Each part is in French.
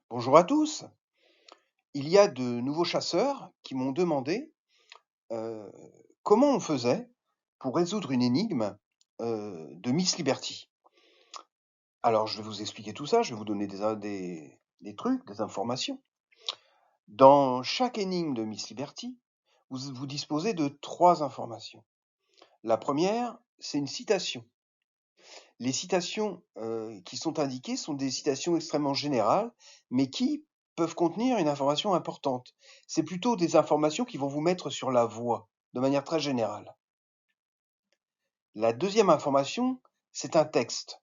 Bonjour à tous. Il y a de nouveaux chasseurs qui m'ont demandé euh, comment on faisait pour résoudre une énigme de Miss Liberty. Alors, je vais vous expliquer tout ça, je vais vous donner des trucs, des informations. Dans chaque énigme de Miss Liberty, vous disposez de 3 informations. La première, c'est une citation. Les citations qui sont indiquées sont des citations extrêmement générales, mais qui peuvent contenir une information importante. C'est plutôt des informations qui vont vous mettre sur la voie, de manière très générale. La deuxième information, c'est un texte.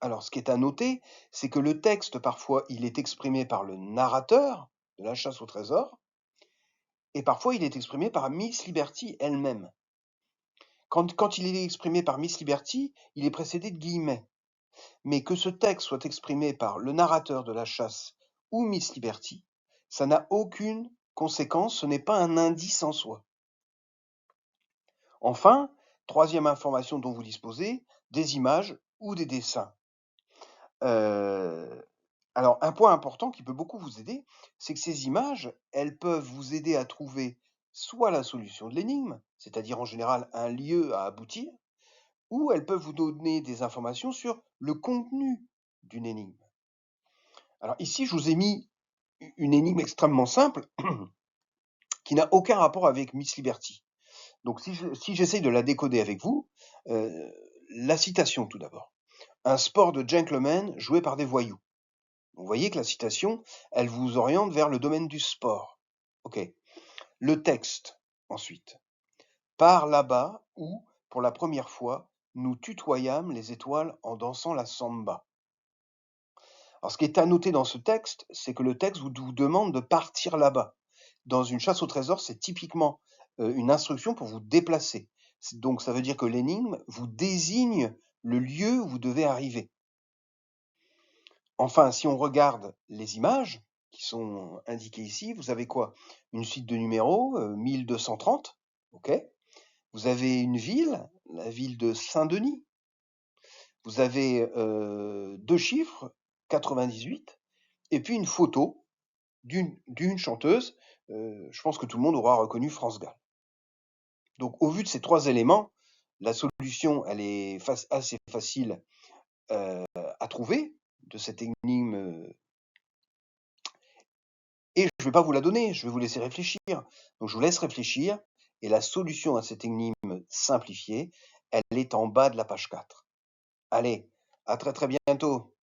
Alors, ce qui est à noter, c'est que le texte, parfois, il est exprimé par le narrateur de la chasse au trésor, et parfois, il est exprimé par Miss Liberty elle-même. Quand il est exprimé par Miss Liberty, il est précédé de guillemets. Mais que ce texte soit exprimé par le narrateur de la chasse ou Miss Liberty, ça n'a aucune conséquence, ce n'est pas un indice en soi. Enfin, troisième information dont vous disposez, des images ou des dessins. Alors, un point important qui peut beaucoup vous aider, c'est que ces images, elles peuvent vous aider à trouver soit la solution de l'énigme, c'est-à-dire en général un lieu à aboutir, ou elles peuvent vous donner des informations sur le contenu d'une énigme. Alors ici, je vous ai mis une énigme extrêmement simple qui n'a aucun rapport avec Miss Liberty. Donc si j'essaye de la décoder avec vous, la citation tout d'abord. Un sport de gentleman joué par des voyous. Vous voyez que la citation, elle vous oriente vers le domaine du sport. Ok. Le texte, ensuite. Par là-bas où, pour la première fois, nous tutoyâmes les étoiles en dansant la samba. Alors, ce qui est à noter dans ce texte, c'est que le texte vous demande de partir là-bas. Dans une chasse au trésor, c'est typiquement une instruction pour vous déplacer. Donc, ça veut dire que l'énigme vous désigne le lieu où vous devez arriver. Enfin, si on regarde les images qui sont indiquées ici, vous avez quoi? Une suite de numéros, 1230, ok? Vous avez une ville, la ville de Saint-Denis. Vous avez 2 chiffres, 98, et puis une photo d'une chanteuse, je pense que tout le monde aura reconnu France Gall. Donc au vu de ces 3 éléments, la solution, elle est assez facile à trouver de cette énigme, et je ne vais pas vous la donner, je vais vous laisser réfléchir. Donc je vous laisse réfléchir, et la solution à cette énigme simplifiée, elle est en bas de la page 4. Allez, à très très bientôt.